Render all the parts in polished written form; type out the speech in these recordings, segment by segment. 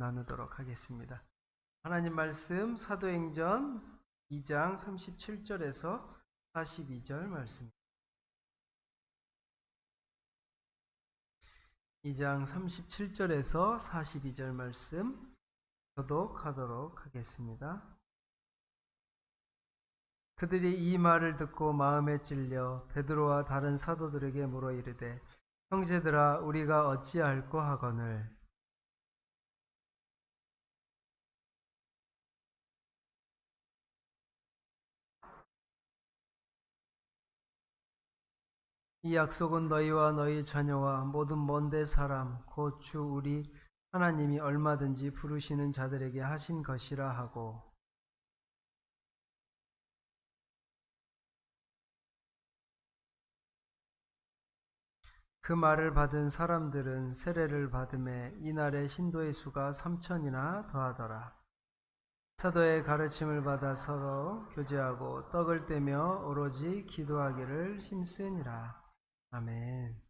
나누도록 하겠습니다. 하나님 말씀 사도행전 2장 37절에서 42절 말씀. 2장 37절에서 42절 말씀 교독하도록 하겠습니다. 그들이 이 말을 듣고 마음에 찔려 베드로와 다른 사도들에게 물어 이르되 형제들아 우리가 어찌할꼬 하거늘. 이 약속은 너희와 너희 자녀와 모든 먼데 사람 곧 주 우리 하나님이 얼마든지 부르시는 자들에게 하신 것이라 하고, 그 말을 받은 사람들은 세례를 받음에 이날의 신도의 수가 3,000이나 더하더라. 사도의 가르침을 받아 서로 교제하고 떡을 떼며 오로지 기도하기를 힘쓰니라. 아멘.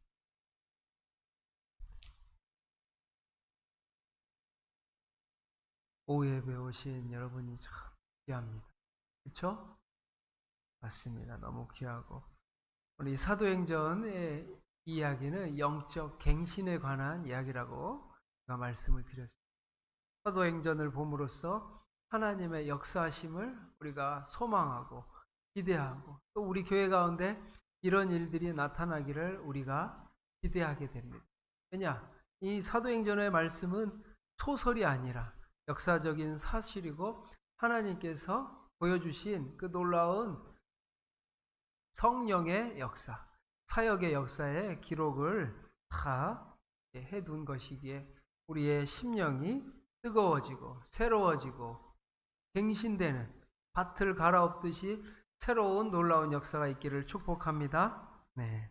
오후 예배 오신 여러분이 참 귀합니다. 그렇죠? 맞습니다. 너무 귀하고, 우리 사도행전의 이야기는 영적 갱신에 관한 이야기라고 제가 말씀을 드렸습니다. 사도행전을 봄으로써 하나님의 역사하심을 우리가 소망하고 기대하고, 또 우리 교회 가운데 이런 일들이 나타나기를 우리가 기대하게 됩니다. 왜냐? 이 사도행전의 말씀은 소설이 아니라 역사적인 사실이고 하나님께서 보여주신 그 놀라운 성령의 역사, 사역의 역사의 기록을 다 해둔 것이기에 우리의 심령이 뜨거워지고 새로워지고 갱신되는, 밭을 갈아엎듯이 새로운 놀라운 역사가 있기를 축복합니다. 네.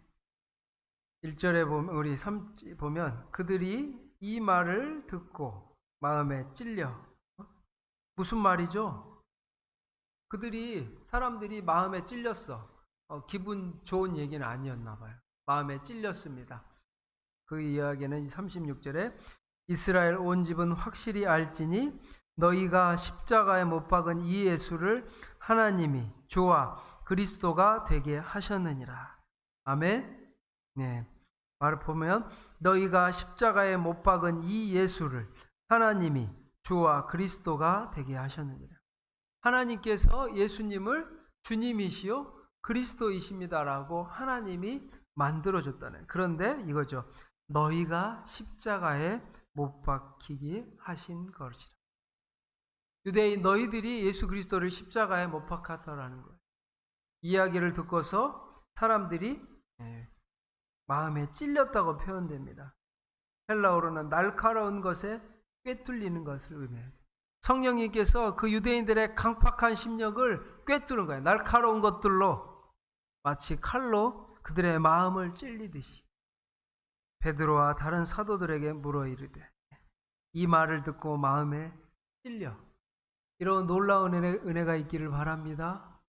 1절에 보면, 우리 3절 보면 그들이 이 말을 듣고 마음에 찔려. 무슨 말이죠? 사람들이 마음에 찔렸어. 기분 좋은 얘기는 아니었나 봐요. 마음에 찔렸습니다. 그 이야기는 36절에 이스라엘 온 집은 확실히 알지니 너희가 십자가에 못 박은 이 예수를 하나님이 주와 그리스도가 되게 하셨느니라. 아멘. 네. 말을 보면 너희가 십자가에 못 박은 이 예수를 하나님이 주와 그리스도가 되게 하셨느니라. 하나님께서 예수님을 주님이시요 그리스도이십니다라고 하나님이 만들어줬다는, 그런데 이거죠. 너희가 십자가에 못 박히게 하신 것이라. 유대인 너희들이 예수 그리스도를 십자가에 못 박았다라는 거예요. 이야기를 듣고서 사람들이 마음에 찔렸다고 표현됩니다. 헬라어로는 날카로운 것에 꿰뚫리는 것을 의미해요. 성령님께서 그 유대인들의 강팍한 심령을 꿰뚫은 거예요. 날카로운 것들로, 마치 칼로 그들의 마음을 찔리듯이. 베드로와 다른 사도들에게 물어 이르되 이 말을 듣고 마음에 찔려. 이런 놀라운 은혜가 있기를 바랍니다.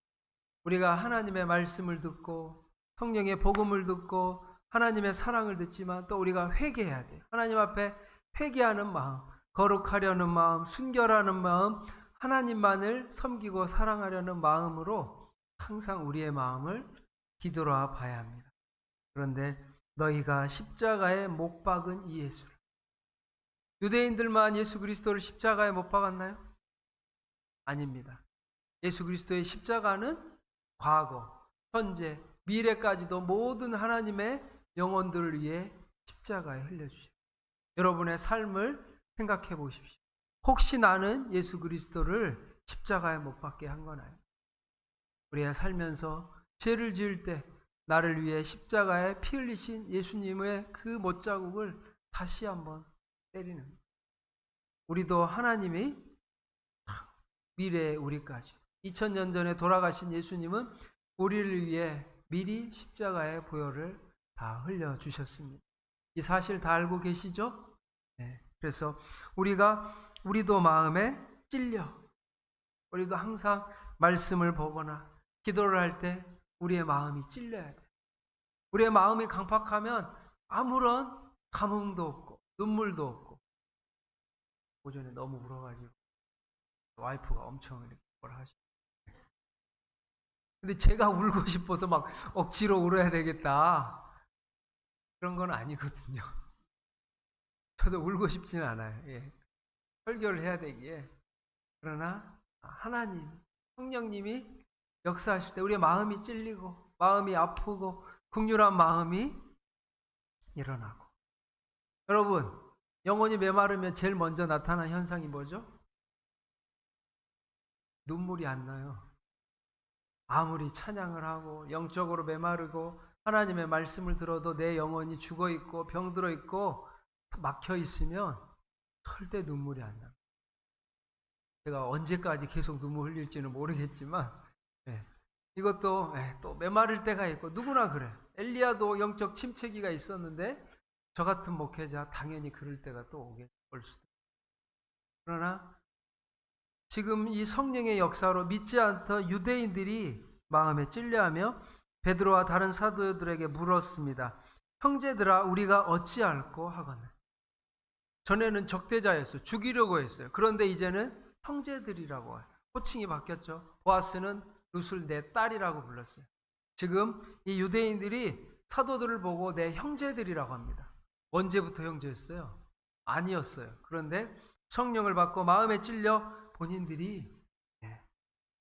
우리가 하나님의 말씀을 듣고 성령의 복음을 듣고 하나님의 사랑을 듣지만 또 우리가 회개해야 돼요. 하나님 앞에 회개하는 마음, 거룩하려는 마음, 순결하는 마음, 하나님만을 섬기고 사랑하려는 마음으로 항상 우리의 마음을 뒤돌아 봐야 합니다. 그런데 너희가 십자가에 못 박은 이 예수를, 유대인들만 예수 그리스도를 십자가에 못 박았나요? 아닙니다. 예수 그리스도의 십자가는 과거, 현재, 미래까지도 모든 하나님의 영혼들을 위해 십자가에 흘려주십시오. 여러분의 삶을 생각해 보십시오. 혹시 나는 예수 그리스도를 십자가에 못 박게 한 건 아니에요. 우리가 살면서 죄를 지을 때 나를 위해 십자가에 피 흘리신 예수님의 그 못자국을 다시 한번 때리는 거예요. 우리도 하나님이 미래의 우리까지 2000년 전에 돌아가신 예수님은 우리를 위해 미리 십자가의 보혈을 다 흘려주셨습니다. 이 사실 다 알고 계시죠? 네. 그래서 우리도 마음에 찔려. 우리도 항상 말씀을 보거나 기도를 할 때 우리의 마음이 찔려야 돼. 우리의 마음이 강팍하면 아무런 감흥도 없고 눈물도 없고 오전에 너무 울어가지고 와이프가 엄청 이렇게 뭐라 하시. 근데 제가 울고 싶어서 막 억지로 울어야 되겠다 그런 건 아니거든요. 저도 울고 싶지는 않아요. 예. 설교를 해야 되기에. 그러나 하나님, 성령님이 역사하실 때 우리의 마음이 찔리고 마음이 아프고 긍휼한 마음이 일어나고. 여러분, 영혼이 메마르면 제일 먼저 나타나는 현상이 뭐죠? 눈물이 안 나요. 아무리 찬양을 하고 영적으로 메마르고 하나님의 말씀을 들어도 내 영혼이 죽어 있고 병들어 있고 막혀 있으면 절대 눈물이 안 나요. 제가 언제까지 계속 눈물 흘릴지는 모르겠지만 이것도 또 메마를 때가 있고 누구나 그래. 엘리야도 영적 침체기가 있었는데 저 같은 목회자 당연히 그럴 때가 또 오게 올 수도 있어요. 그러나 지금 이 성령의 역사로 믿지 않던 유대인들이 마음에 찔려하며 베드로와 다른 사도들에게 물었습니다. 형제들아 우리가 어찌할꼬 하거늘. 전에는 적대자였어요. 죽이려고 했어요. 그런데 이제는 형제들이라고 해요. 호칭이 바뀌었죠. 보아스는 룻을 내 딸이라고 불렀어요. 지금 이 유대인들이 사도들을 보고 내 형제들이라고 합니다. 언제부터 형제였어요? 아니었어요. 그런데 성령을 받고 마음에 찔려 본인들이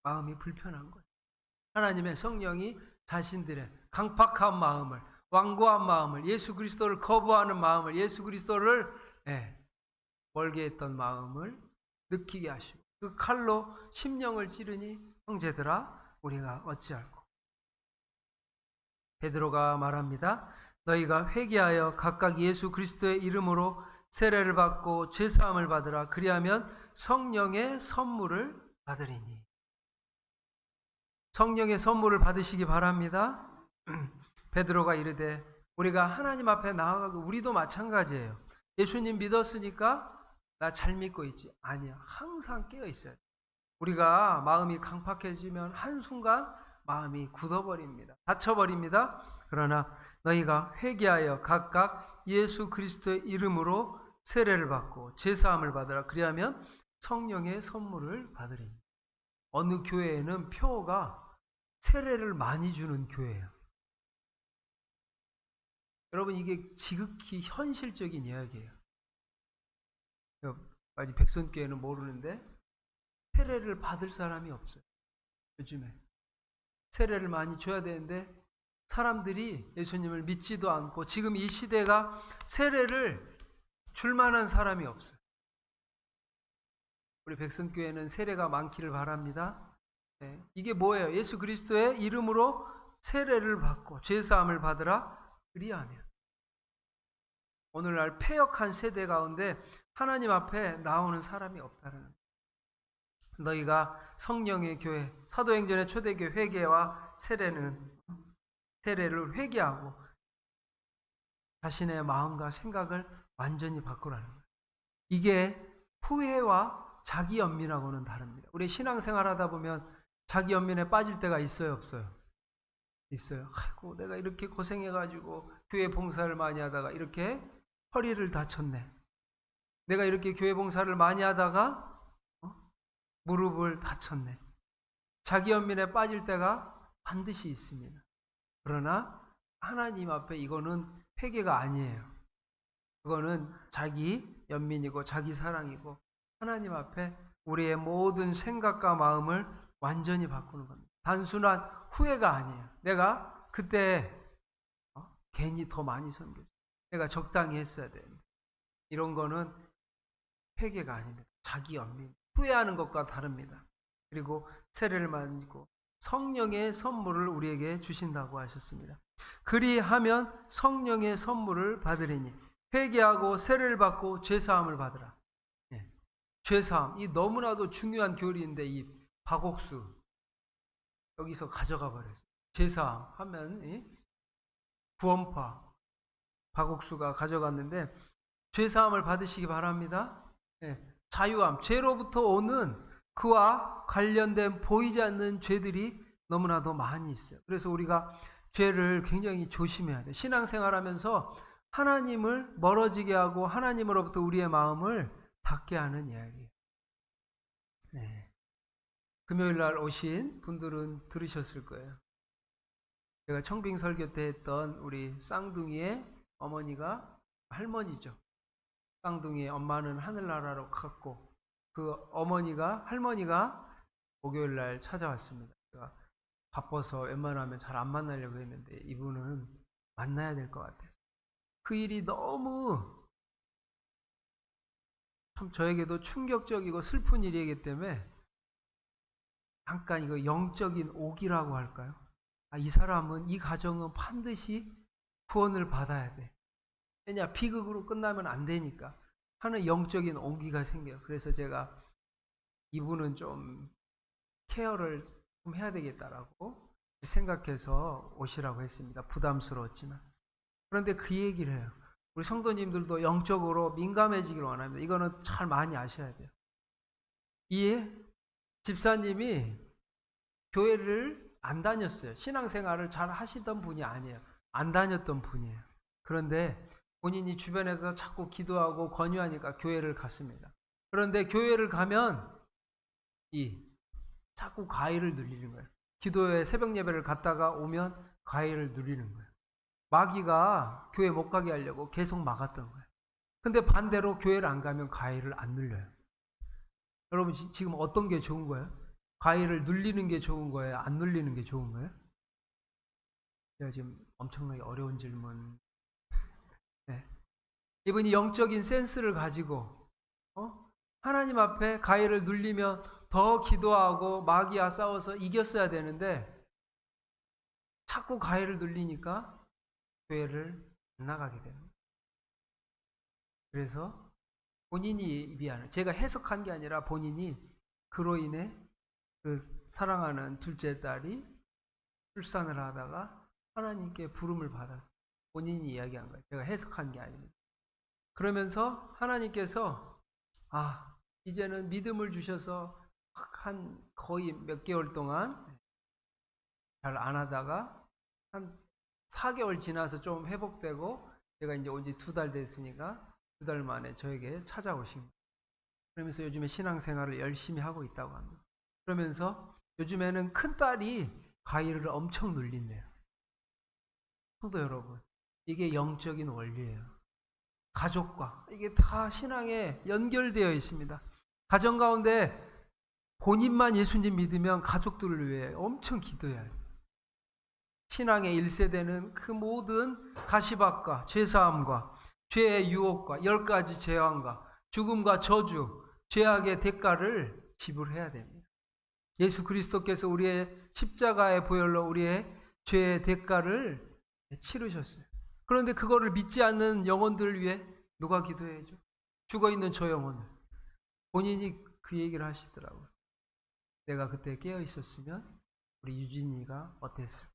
마음이 불편한 거예요. 하나님의 성령이 자신들의 강팍한 마음을, 완고한 마음을, 예수 그리스도를 거부하는 마음을, 예수 그리스도를 멀게 했던 마음을 느끼게 하시고 그 칼로 심령을 찌르니 형제들아 우리가 어찌할꼬. 베드로가 말합니다. 너희가 회개하여 각각 예수 그리스도의 이름으로 세례를 받고 죄사함을 받으라. 그리하면 성령의 선물을 받으리니. 성령의 선물을 받으시기 바랍니다. 베드로가 이르되 우리가 하나님 앞에 나아가고 우리도 마찬가지예요. 예수님 믿었으니까 나 잘 믿고 있지. 아니야. 항상 깨어 있어야 돼. 우리가 마음이 강팍해지면 한순간 마음이 굳어버립니다. 닫혀버립니다. 그러나 너희가 회개하여 각각 예수 그리스도의 이름으로 세례를 받고 제사함을 받으라. 그리하면 성령의 선물을 받으리니. 어느 교회에는 표가 세례를 많이 주는 교회예요. 여러분 이게 지극히 현실적인 이야기예요. 아직 백선교회는 모르는데 세례를 받을 사람이 없어요. 요즘에 세례를 많이 줘야 되는데 사람들이 예수님을 믿지도 않고 지금 이 시대가 세례를 줄 만한 사람이 없어요. 우리 백선교회는 세례가 많기를 바랍니다. 이게 뭐예요? 예수 그리스도의 이름으로 세례를 받고 죄사함을 받으라. 그리하면 오늘날 패역한 세대 가운데 하나님 앞에 나오는 사람이 없다는 거예요. 너희가 성령의 교회, 사도행전의 초대교회 회개와 세례를 회개하고 자신의 마음과 생각을 완전히 바꾸라는 거예요. 이게 후회와 자기 연민하고는 다릅니다. 우리 신앙생활 하다 보면 자기 연민에 빠질 때가 있어요, 없어요? 있어요. 아이고, 내가 이렇게 고생해가지고 교회 봉사를 많이 하다가 이렇게 허리를 다쳤네. 내가 이렇게 교회 봉사를 많이 하다가 무릎을 다쳤네. 자기 연민에 빠질 때가 반드시 있습니다. 그러나 하나님 앞에 이거는 회개가 아니에요. 그거는 자기 연민이고 자기 사랑이고 하나님 앞에 우리의 모든 생각과 마음을 완전히 바꾸는 겁니다. 단순한 후회가 아니에요. 내가 그때 괜히 더 많이 섬겼어요. 내가 적당히 했어야 되는데. 이런 거는 회개가 아닙니다. 자기 연민. 후회하는 것과 다릅니다. 그리고 세례를 받고 성령의 선물을 우리에게 주신다고 하셨습니다. 그리하면 성령의 선물을 받으리니 회개하고 세례를 받고 죄사함을 받으라. 죄사함, 이 너무나도 중요한 교리인데 이 박옥수 여기서 가져가 버렸어요. 죄사함 하면 구원파 박옥수가 가져갔는데 죄사함을 받으시기 바랍니다. 자유함, 죄로부터 오는 그와 관련된 보이지 않는 죄들이 너무나도 많이 있어요. 그래서 우리가 죄를 굉장히 조심해야 돼요. 신앙생활하면서 하나님을 멀어지게 하고 하나님으로부터 우리의 마음을 닿게 하는 이야기예요. 네. 금요일 날 오신 분들은 들으셨을 거예요. 제가 청빙 설교 때 했던 우리 쌍둥이의 어머니가 할머니죠. 쌍둥이의 엄마는 하늘나라로 갔고 그 할머니가 목요일 날 찾아왔습니다. 제가 바빠서 웬만하면 잘 안 만나려고 했는데 이분은 만나야 될 것 같아요. 그 일이 너무 참 저에게도 충격적이고 슬픈 일이기 때문에 잠깐 이거 영적인 오기라고 할까요? 이 사람은, 이 가정은 반드시 구원을 받아야 돼. 왜냐, 비극으로 끝나면 안 되니까 하는 영적인 온기가 생겨요. 그래서 제가 이분은 좀 케어를 좀 해야 되겠다라고 생각해서 오시라고 했습니다. 부담스러웠지만. 그런데 그 얘기를 해요. 우리 성도님들도 영적으로 민감해지기를 원합니다. 이거는 잘 많이 아셔야 돼요. 이 집사님이 교회를 안 다녔어요. 신앙생활을 잘 하시던 분이 아니에요. 안 다녔던 분이에요. 그런데 본인이 주변에서 자꾸 기도하고 권유하니까 교회를 갔습니다. 그런데 교회를 가면 자꾸 과일을 누리는 거예요. 기도회 새벽 예배를 갔다가 오면 과일을 누리는 거예요. 마귀가 교회 못 가게 하려고 계속 막았던 거예요. 근데 반대로 교회를 안 가면 과일을 안 눌려요. 여러분 지금 어떤 게 좋은 거예요? 과일을 눌리는 게 좋은 거예요? 안 눌리는 게 좋은 거예요? 제가 지금 엄청나게 어려운 질문. 네. 이분이 영적인 센스를 가지고 하나님 앞에 과일을 눌리면 더 기도하고 마귀와 싸워서 이겼어야 되는데 자꾸 과일을 눌리니까 교회를 안 나가게 됩니다. 그래서 본인이 미안해. 제가 해석한 게 아니라 본인이 그로 인해 그 사랑하는 둘째 딸이 출산을 하다가 하나님께 부름을 받았어요. 본인이 이야기한 거예요. 제가 해석한 게 아닙니다. 그러면서 하나님께서 이제는 믿음을 주셔서 한 거의 몇 개월 동안 잘 안 하다가 한 4개월 지나서 좀 회복되고 제가 이제 온 지 2달 됐으니까 2달 만에 저에게 찾아오신 거예요. 그러면서 요즘에 신앙생활을 열심히 하고 있다고 합니다. 그러면서 요즘에는 큰딸이 과일을 엄청 눌린대요. 성도 여러분, 이게 영적인 원리예요. 가족과 이게 다 신앙에 연결되어 있습니다. 가정 가운데 본인만 예수님 믿으면 가족들을 위해 엄청 기도해야 해요. 신앙의 1세대는 그 모든 가시밭과 죄사함과 죄의 유혹과 10가지 재앙과 죽음과 저주, 죄악의 대가를 지불해야 됩니다. 예수 그리스도께서 우리의 십자가의 보혈로 우리의 죄의 대가를 치르셨어요. 그런데 그거를 믿지 않는 영혼들을 위해 누가 기도해야죠? 죽어있는 저 영혼을. 본인이 그 얘기를 하시더라고요. 내가 그때 깨어 있었으면 우리 유진이가 어땠을까?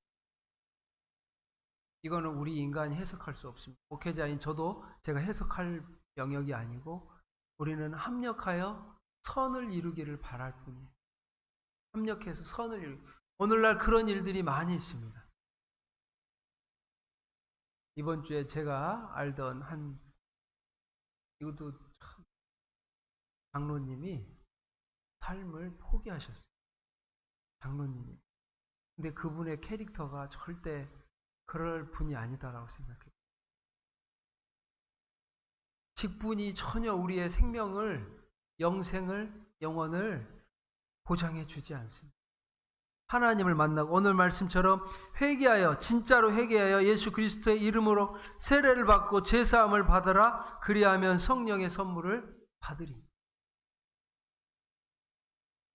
이거는 우리 인간이 해석할 수 없습니다. 목회자인 저도 제가 해석할 영역이 아니고 우리는 합력하여 선을 이루기를 바랄 뿐이에요. 합력해서 선을 이루기. 오늘날 그런 일들이 많이 있습니다. 이번 주에 제가 알던 이것도 참 장로님이 삶을 포기하셨어요. 장로님이. 근데 그분의 캐릭터가 절대 그럴 분이 아니다라고 생각해요. 직분이 전혀 우리의 생명을, 영원을 보장해 주지 않습니다. 하나님을 만나고 오늘 말씀처럼 회개하여, 진짜로 회개하여 예수 그리스도의 이름으로 세례를 받고 제사함을 받으라. 그리하면 성령의 선물을 받으리.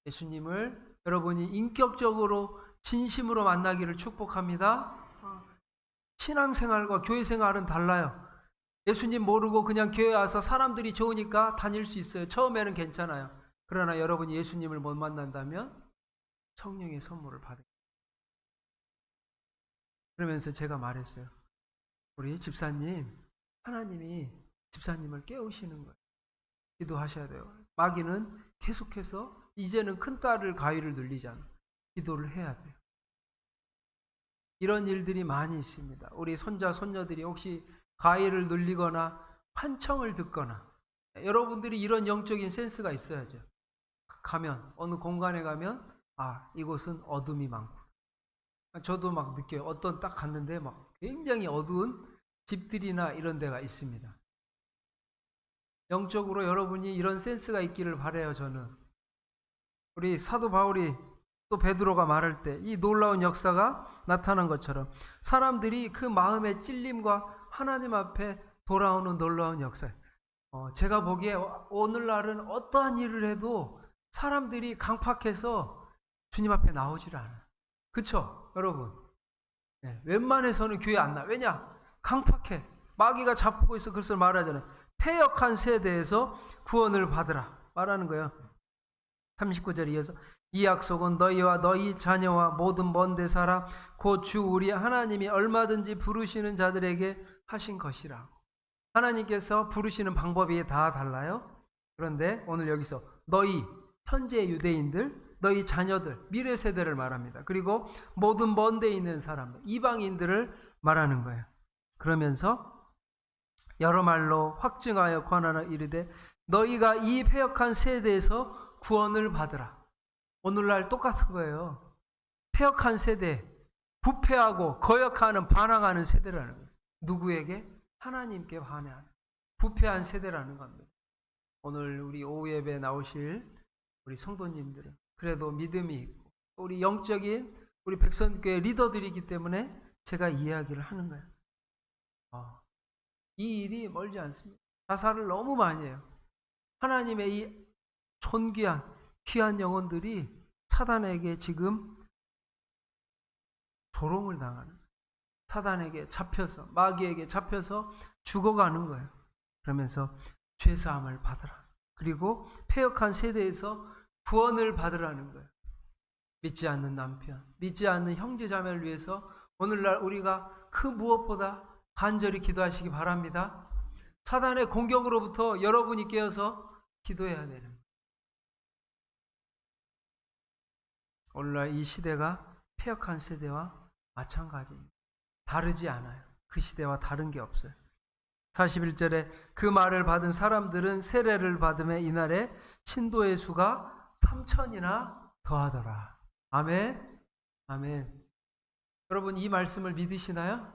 예수님을 여러분이 인격적으로 진심으로 만나기를 축복합니다. 신앙생활과 교회생활은 달라요. 예수님 모르고 그냥 교회 와서 사람들이 좋으니까 다닐 수 있어요. 처음에는 괜찮아요. 그러나 여러분이 예수님을 못 만난다면 성령의 선물을 받을. 그러면서 제가 말했어요. 우리 집사님, 하나님이 집사님을 깨우시는 거예요. 기도하셔야 돼요. 마귀는 계속해서 이제는 큰딸을 가위를 눌리잖아. 기도를 해야 돼요. 이런 일들이 많이 있습니다. 우리 손자, 손녀들이 혹시 가위를 눌리거나 환청을 듣거나 여러분들이 이런 영적인 센스가 있어야죠. 가면, 어느 공간에 가면, 아, 이곳은 어둠이 많고. 저도 막 느껴요. 어떤 딱 갔는데 막 굉장히 어두운 집들이나 이런 데가 있습니다. 영적으로 여러분이 이런 센스가 있기를 바라요, 저는. 우리 사도 바울이 또 베드로가 말할 때 이 놀라운 역사가 나타난 것처럼 사람들이 그 마음의 찔림과 하나님 앞에 돌아오는 놀라운 역사. 제가 보기에 오늘날은 어떠한 일을 해도 사람들이 강팍해서 주님 앞에 나오질 않아요. 그쵸? 여러분. 네, 웬만해서는 교회 안 나. 왜냐? 강팍해. 마귀가 잡고 있어. 그래서 말하잖아요. 패역한 세대에서 구원을 받으라. 말하는 거예요. 39절 이어서 이 약속은 너희와 너희 자녀와 모든 먼데 사람 곧 주 우리 하나님이 얼마든지 부르시는 자들에게 하신 것이라. 하나님께서 부르시는 방법이 다 달라요. 그런데 오늘 여기서 너희 현재 유대인들, 너희 자녀들, 미래 세대를 말합니다. 그리고 모든 먼데 있는 사람, 이방인들을 말하는 거예요. 그러면서 여러 말로 확증하여 권하여 이르되 너희가 이 패역한 세대에서 구원을 받으라. 오늘날 똑같은 거예요. 패역한 세대, 부패하고 거역하는 반항하는 세대라는 거예요. 누구에게? 하나님께 반항하는 부패한 세대라는 겁니다. 오늘 우리 오후 예배에 나오실 우리 성도님들은 그래도 믿음이 있고 우리 영적인 우리 백성교회 리더들이기 때문에 제가 이야기를 하는 거예요. 이 일이 멀지 않습니다. 자살을 너무 많이 해요. 하나님의 이 존귀한 귀한 영혼들이 사단에게 지금 조롱을 당하는, 사단에게 잡혀서, 마귀에게 잡혀서 죽어가는 거예요. 그러면서 죄사함을 받으라. 그리고 패역한 세대에서 구원을 받으라는 거예요. 믿지 않는 남편, 믿지 않는 형제 자매를 위해서 오늘날 우리가 그 무엇보다 간절히 기도하시기 바랍니다. 사단의 공격으로부터 여러분이 깨어서 기도해야 되는 거예요. 오늘날 이 시대가 패역한 세대와 마찬가지입니다. 다르지 않아요. 그 시대와 다른 게 없어요. 41절에 그 말을 받은 사람들은 세례를 받음에 이날에 신도의 수가 3,000이나 더하더라. 아멘. 아멘. 여러분 이 말씀을 믿으시나요?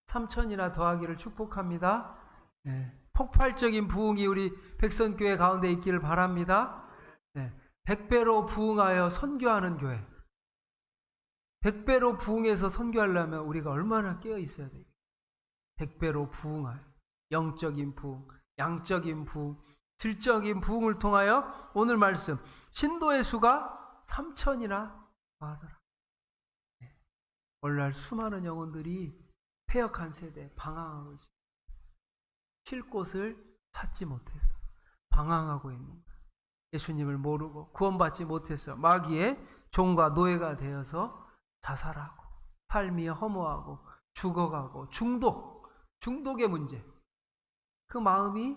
3,000이나 더하기를 축복합니다. 네. 폭발적인 부흥이 우리 백선교회 가운데 있기를 바랍니다. 네. 100배로 부흥하여 선교하는 교회. 100배로 부흥해서 선교하려면 우리가 얼마나 깨어 있어야 돼요? 100배로 부흥할 영적인 부흥, 양적인 부흥, 질적인 부흥을 통하여 오늘 말씀 신도의 수가 3,000이나 더하더라. 오늘날 수많은 영혼들이 패역한 세대 방황하고 있습니다. 쉴 곳을 찾지 못해서 방황하고 있는 거예요. 예수님을 모르고 구원받지 못해서 마귀의 종과 노예가 되어서 자살하고 삶이 허무하고 죽어가고 중독의 문제. 그 마음이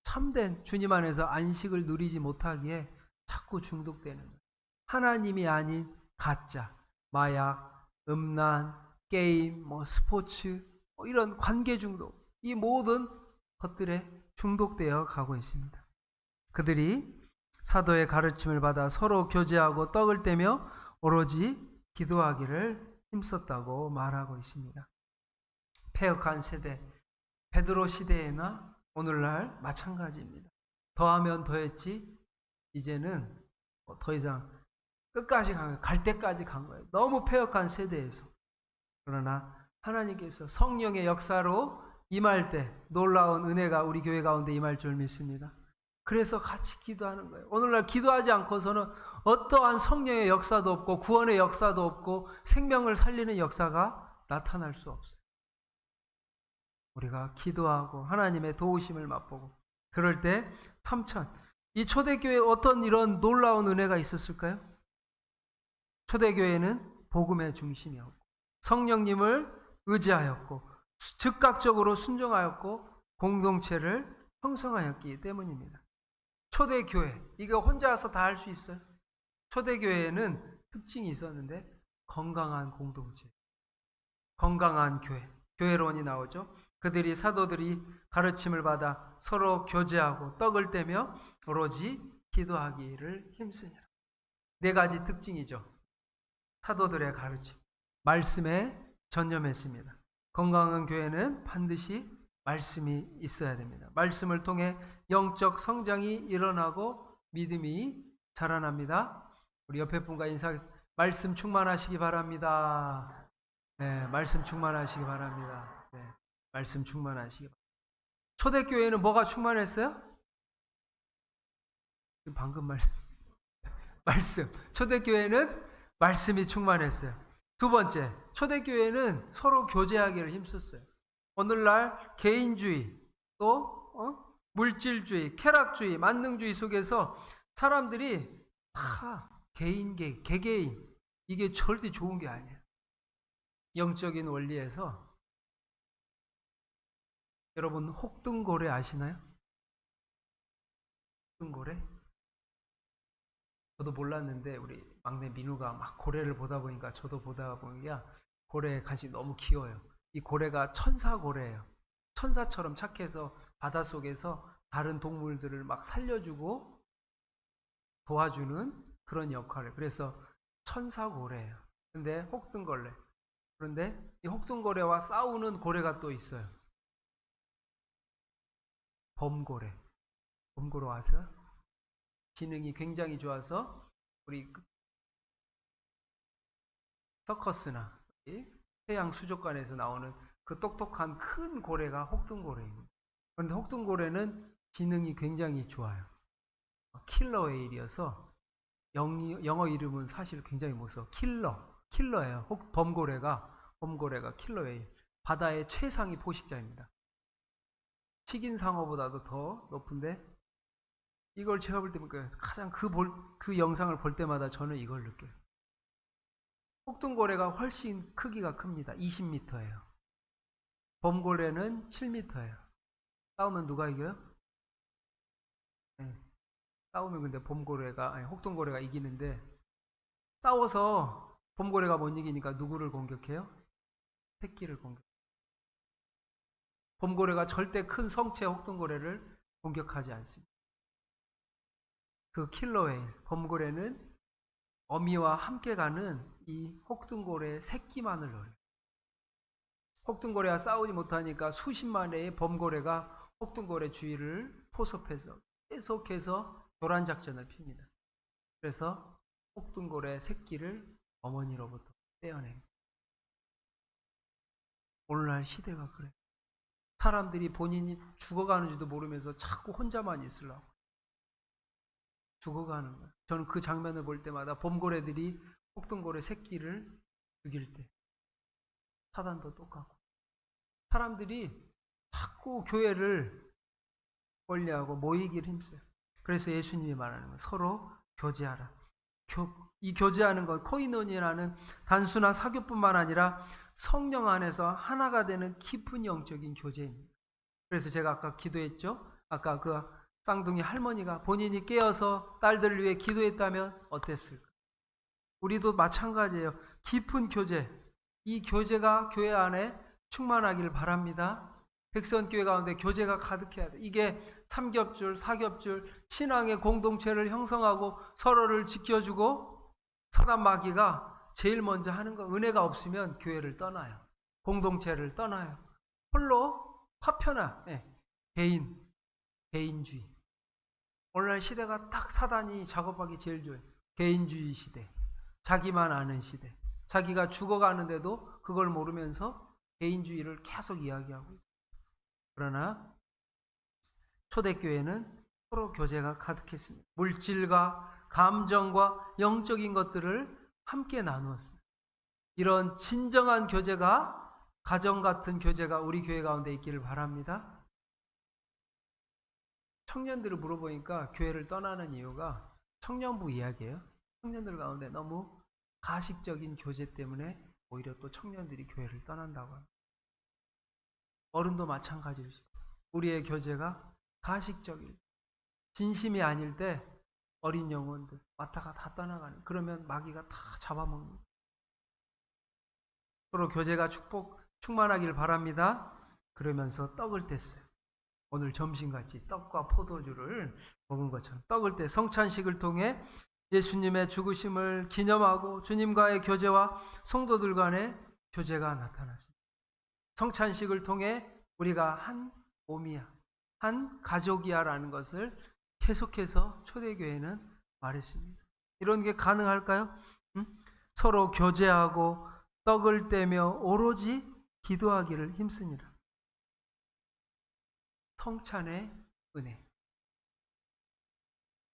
참된 주님 안에서 안식을 누리지 못하기에 자꾸 중독되는 거예요. 하나님이 아닌 가짜, 마약, 음란, 게임, 스포츠, 이런 관계 중독, 이 모든 것들에 중독되어 가고 있습니다. 그들이 사도의 가르침을 받아 서로 교제하고 떡을 떼며 오로지 기도하기를 힘썼다고 말하고 있습니다. 패역한 세대, 베드로 시대에나 오늘날 마찬가지입니다. 더하면 더했지 이제는 더 이상 끝까지 간 거예요. 갈 때까지 간 거예요. 너무 패역한 세대에서. 그러나 하나님께서 성령의 역사로 임할 때 놀라운 은혜가 우리 교회 가운데 임할 줄 믿습니다. 그래서 같이 기도하는 거예요. 오늘날 기도하지 않고서는 어떠한 성령의 역사도 없고 구원의 역사도 없고 생명을 살리는 역사가 나타날 수 없어요. 우리가 기도하고 하나님의 도우심을 맛보고 그럴 때 3,000. 이 초대교회에 어떤 이런 놀라운 은혜가 있었을까요? 초대교회는 복음의 중심이었고 성령님을 의지하였고 즉각적으로 순종하였고 공동체를 형성하였기 때문입니다. 초대교회, 이거 혼자서 다 할 수 있어요? 초대교회에는 특징이 있었는데 건강한 공동체, 건강한 교회, 교회론이 나오죠. 그들이 사도들이 가르침을 받아 서로 교제하고 떡을 떼며 오로지 기도하기를 힘쓰니라. 네 가지 특징이죠. 사도들의 가르침. 말씀에 전념했습니다. 건강한 교회는 반드시 말씀이 있어야 됩니다. 말씀을 통해 영적 성장이 일어나고 믿음이 자라납니다. 우리 옆에 분과 인사하겠습니다. 말씀 충만하시기 바랍니다. 네, 말씀 충만하시기 바랍니다. 네, 말씀 충만하시기 바랍니다. 초대교회는 뭐가 충만했어요? 방금 말씀. 초대교회는 말씀이 충만했어요. 두 번째, 초대교회는 서로 교제하기를 힘썼어요. 오늘날 개인주의, 또 물질주의, 쾌락주의, 만능주의 속에서 사람들이 다 개개인, 이게 절대 좋은 게 아니에요. 영적인 원리에서 여러분 혹등고래 아시나요? 혹등고래? 저도 몰랐는데 우리 막내 민우가 막 고래를 보다 보니까 저도 보다 보니까 고래에 관심이 너무 키워요. 이 고래가 천사고래예요. 천사처럼 착해서 바닷속에서 다른 동물들을 막 살려주고 도와주는 그런 역할을. 그래서 천사고래예요. 근데 혹등걸레. 그런데 이 혹등고래와 싸우는 고래가 또 있어요. 범고래. 범고래 아세요? 지능이 굉장히 좋아서 우리 서커스나 해양 수족관에서 나오는 그 똑똑한 큰 고래가 혹등고래입니다. 그런데 혹등고래는 지능이 굉장히 좋아요. 킬러 웨일이어서 영어 이름은 사실 굉장히 무서워. 킬러예요. 범고래가 킬러 웨일. 바다의 최상위 포식자입니다. 식인상어보다도 더 높은데 이걸 제가 볼 때 가장 그 영상을 볼 때마다 저는 이걸 느껴요. 혹등고래가 훨씬 크기가 큽니다. 20m예요. 범고래는 7m예요. 싸우면 누가 이겨요? 네. 싸우면 근데 혹등고래가 이기는데 싸워서 범고래가 못 이기니까 누구를 공격해요? 새끼를 공격. 범고래가 절대 큰 성체 혹등고래를 공격하지 않습니다. 그 킬러웨일, 범고래는 어미와 함께 가는 이 혹등고래의 새끼만을 노려요. 혹등고래와 싸우지 못하니까 수십만의 범고래가 혹등고래 주위를 포섭해서 계속해서 교란 작전을 핍니다. 그래서 혹등고래 새끼를 어머니로부터 떼어냅니다. 오늘날 시대가 그래요. 사람들이 본인이 죽어가는지도 모르면서 자꾸 혼자만 있으려고 죽어가는 거예요. 저는 그 장면을 볼 때마다 범고래들이 혹등고래 새끼를 죽일 때 사단도 똑같고 사람들이 자꾸 교회를 권리하고 모이기를 힘써요. 그래서 예수님이 말하는 거예요. 서로 교제하라. 이 교제하는 것, 코이노니라는 단순한 사교뿐만 아니라 성령 안에서 하나가 되는 깊은 영적인 교제입니다. 그래서 제가 아까 기도했죠. 아까 그 쌍둥이 할머니가 본인이 깨어서 딸들을 위해 기도했다면 어땠을까? 우리도 마찬가지예요. 깊은 교제. 이 교제가 교회 안에 충만하기를 바랍니다. 백선교회 가운데 교제가 가득해야 돼. 이게 삼겹줄, 사겹줄, 신앙의 공동체를 형성하고 서로를 지켜주고 사단 마귀가 제일 먼저 하는 거 은혜가 없으면 교회를 떠나요. 공동체를 떠나요. 홀로 파편화, 개인주의. 오늘날 시대가 딱 사단이 작업하기 제일 좋아요. 개인주의 시대. 자기만 아는 시대. 자기가 죽어가는데도 그걸 모르면서 개인주의를 계속 이야기하고 있어요. 그러나 초대교회는 서로 교제가 가득했습니다. 물질과 감정과 영적인 것들을 함께 나누었습니다. 이런 진정한 교제가 가정 같은 교제가 우리 교회 가운데 있기를 바랍니다. 청년들을 물어보니까 교회를 떠나는 이유가 청년부 이야기예요. 청년들 가운데 너무 가식적인 교제 때문에 오히려 또 청년들이 교회를 떠난다고 합니다. 어른도 마찬가지로 우리의 교제가 가식적일 진심이 아닐 때 어린 영혼들 왔다가 다 떠나가는 그러면 마귀가 다 잡아먹는 서로 교제가 충만하길 바랍니다. 그러면서 떡을 뗐어요. 오늘 점심같이 떡과 포도주를 먹은 것처럼 떡을 떼 성찬식을 통해 예수님의 죽으심을 기념하고 주님과의 교제와 성도들 간의 교제가 나타났습니다. 성찬식을 통해 우리가 한 몸이야, 한 가족이야 라는 것을 계속해서 초대교회는 말했습니다. 이런 게 가능할까요? 서로 교제하고 떡을 떼며 오로지 기도하기를 힘쓰니라. 성찬의 은혜.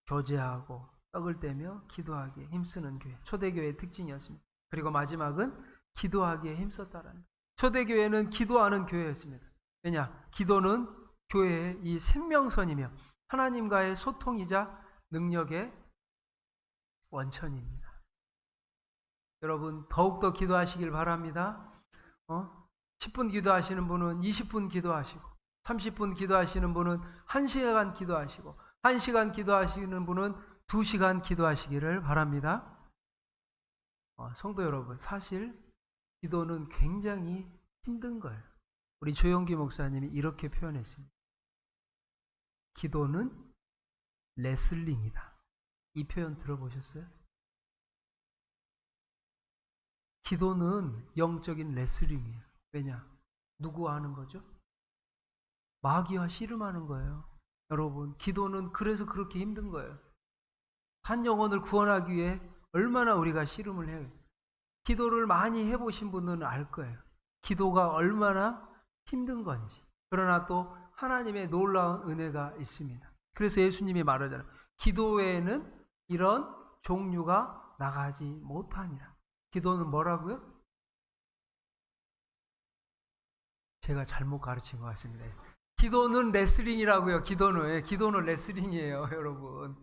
교제하고 떡을 떼며 기도하기에 힘쓰는 교회. 초대교회의 특징이었습니다. 그리고 마지막은 기도하기에 힘썼다라는. 초대교회는 기도하는 교회였습니다. 왜냐? 기도는 교회의 이 생명선이며 하나님과의 소통이자 능력의 원천입니다. 여러분 더욱더 기도하시길 바랍니다. 10분 기도하시는 분은 20분 기도하시고 30분 기도하시는 분은 1시간 기도하시고 1시간 기도하시는 분은 2시간 기도하시기를 바랍니다. 성도 여러분, 사실 기도는 굉장히 힘든 거예요. 우리 조영기 목사님이 이렇게 표현했습니다. 기도는 레슬링이다. 이 표현 들어보셨어요? 기도는 영적인 레슬링이에요. 왜냐? 누구와 하는 거죠? 마귀와 씨름하는 거예요. 여러분, 기도는 그래서 그렇게 힘든 거예요. 한 영혼을 구원하기 위해 얼마나 우리가 씨름을 해요. 기도를 많이 해보신 분은 알 거예요. 기도가 얼마나 힘든 건지. 그러나 또 하나님의 놀라운 은혜가 있습니다. 그래서 예수님이 말하잖아요. 기도 외에는 이런 종류가 나가지 못하니라. 기도는 뭐라고요? 제가 잘못 가르친 것 같습니다. 기도는 레슬링이라고요. 기도는 레슬링이에요, 여러분.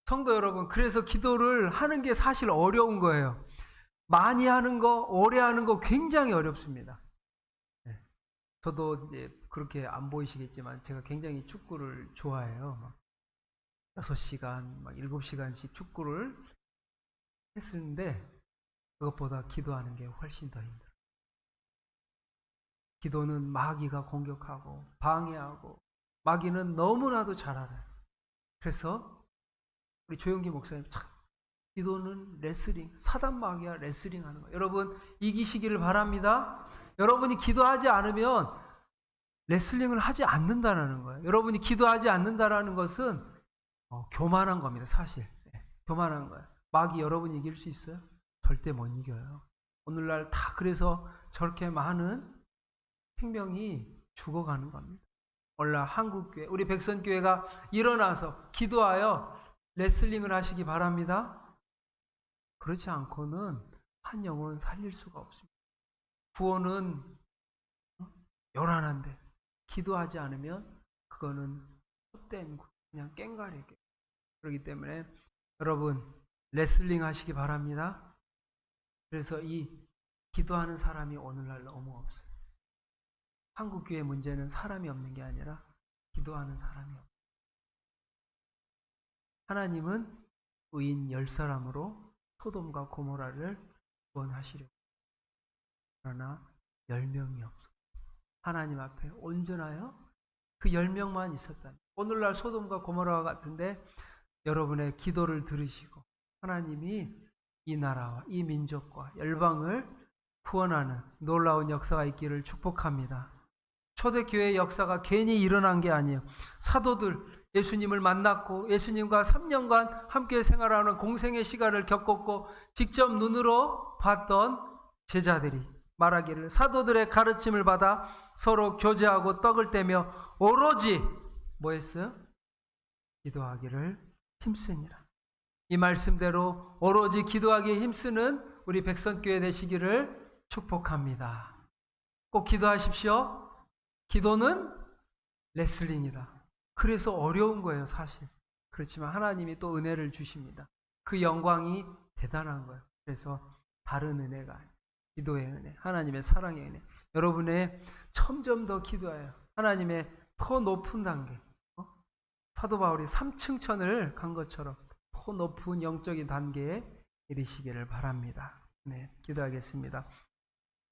성도 여러분, 그래서 기도를 하는 게 사실 어려운 거예요. 많이 하는 거, 오래 하는 거 굉장히 어렵습니다. 저도 이제 그렇게 안 보이시겠지만 제가 굉장히 축구를 좋아해요. 6시간, 7시간씩 축구를 했었는데 그것보다 기도하는 게 훨씬 더 힘들어요. 기도는 마귀가 공격하고 방해하고 마귀는 너무나도 잘 알아요. 그래서 우리 조영기 목사님 참 기도는 레슬링, 사단 마귀와 레슬링 하는 거예요. 여러분 이기시기를 바랍니다. 여러분이 기도하지 않으면 레슬링을 하지 않는다는 거예요. 여러분이 기도하지 않는다는 것은 교만한 겁니다. 사실 교만한 거예요. 마귀 여러분이 이길 수 있어요? 절대 못 이겨요. 오늘날 다 그래서 저렇게 많은 생명이 죽어가는 겁니다. 오늘날 한국교회, 우리 백선교회가 일어나서 기도하여 레슬링을 하시기 바랍니다. 그렇지 않고는 한 영혼 살릴 수가 없습니다. 구원은 요란한데 기도하지 않으면 그거는 헛된 그냥 깽가리게. 그렇기 때문에 여러분 레슬링 하시기 바랍니다. 그래서 이 기도하는 사람이 오늘날 너무 없어요. 한국교회 문제는 사람이 없는 게 아니라 기도하는 사람이 없어요. 하나님은 의인 10사람으로 소돔과 고모라를 구원하시려고. 그러나 10명이 없어요. 하나님 앞에 온전하여 그 10명만 있었다. 오늘날 소돔과 고모라와 같은데 여러분의 기도를 들으시고 하나님이 이 나라와 이 민족과 열방을 구원하는 놀라운 역사가 있기를 축복합니다. 초대교회의 역사가 괜히 일어난 게 아니에요. 사도들 예수님을 만났고 예수님과 3년간 함께 생활하는 공생의 시간을 겪었고 직접 눈으로 봤던 제자들이 말하기를 사도들의 가르침을 받아 서로 교제하고 떡을 떼며 오로지 뭐 했어요? 기도하기를 힘쓰니라. 이 말씀대로 오로지 기도하기에 힘쓰는 우리 백선교회 되시기를 축복합니다. 꼭 기도하십시오. 기도는 레슬링이다. 그래서 어려운 거예요, 사실. 그렇지만 하나님이 또 은혜를 주십니다. 그 영광이 대단한 거예요. 그래서 다른 은혜가 기도의 은혜, 하나님의 사랑의 은혜. 여러분의 점점 더 기도해요. 하나님의 더 높은 단계. 사도 바울이 3층 천을 간 것처럼 더 높은 영적인 단계에 이르시기를 바랍니다. 네, 기도하겠습니다.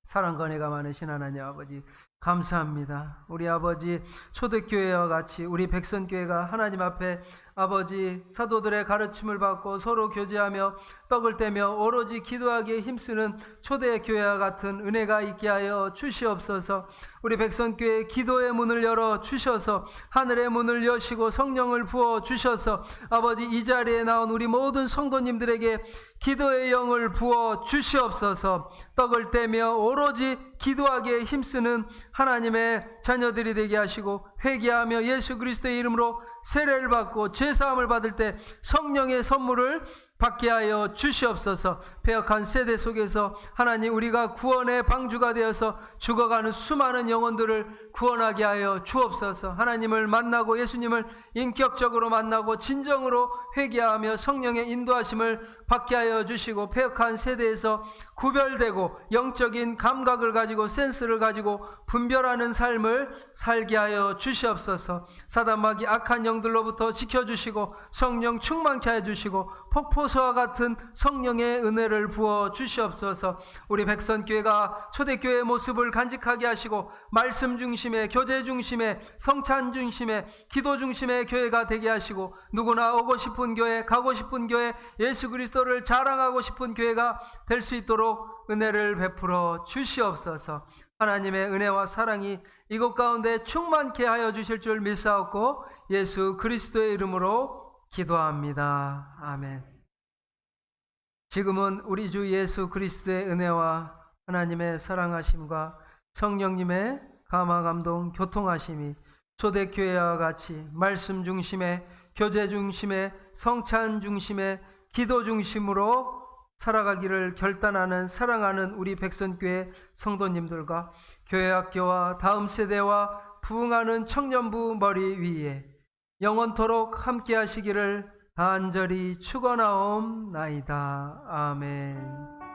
사랑과 은혜가 많으신 하나님 아버지, 감사합니다. 우리 아버지 초대교회와 같이 우리 백선교회가 하나님 앞에 아버지 사도들의 가르침을 받고 서로 교제하며 떡을 떼며 오로지 기도하기에 힘쓰는 초대교회와 같은 은혜가 있게 하여 주시옵소서. 우리 백선교회 기도의 문을 열어 주셔서 하늘의 문을 여시고 성령을 부어 주셔서 아버지 이 자리에 나온 우리 모든 성도님들에게 기도의 영을 부어 주시옵소서. 떡을 떼며 오로지 기도하기에 힘쓰는 하나님의 자녀들이 되게 하시고 회개하며 예수 그리스도의 이름으로 세례를 받고 죄사함을 받을 때 성령의 선물을 받게 하여 주시옵소서. 패역한 세대 속에서 하나님 우리가 구원의 방주가 되어서 죽어가는 수많은 영혼들을 구원하게 하여 주옵소서. 하나님을 만나고 예수님을 인격적으로 만나고 진정으로 회개하며 성령의 인도하심을 받게 하여 주시고 패역한 세대에서 구별되고 영적인 감각을 가지고 센스를 가지고 분별하는 삶을 살게 하여 주시옵소서. 사단마귀 악한 영들로부터 지켜주시고 성령 충만케 하여 주시고 폭포수와 같은 성령의 은혜를 부어 주시옵소서. 우리 백선교회가 초대교회의 모습을 간직하게 하시고 말씀 중심의 교제 중심의 성찬 중심의 기도 중심의 교회가 되게 하시고 누구나 오고 싶은 교회 가고 싶은 교회 예수 그리스도를 자랑하고 싶은 교회가 될 수 있도록 은혜를 베풀어 주시옵소서. 하나님의 은혜와 사랑이 이곳 가운데 충만케 하여 주실 줄 믿사옵고 예수 그리스도의 이름으로 기도합니다. 아멘. 지금은 우리 주 예수 그리스도의 은혜와 하나님의 사랑하심과 성령님의 감화 감동 교통하심이 초대교회와 같이 말씀 중심의 교제 중심의 성찬 중심의 기도 중심으로 살아가기를 결단하는 사랑하는 우리 백선교회 성도님들과 교회학교와 다음 세대와 부흥하는 청년부 머리 위에 영원토록 함께 하시기를 간절히 축원하옵나이다. 아멘.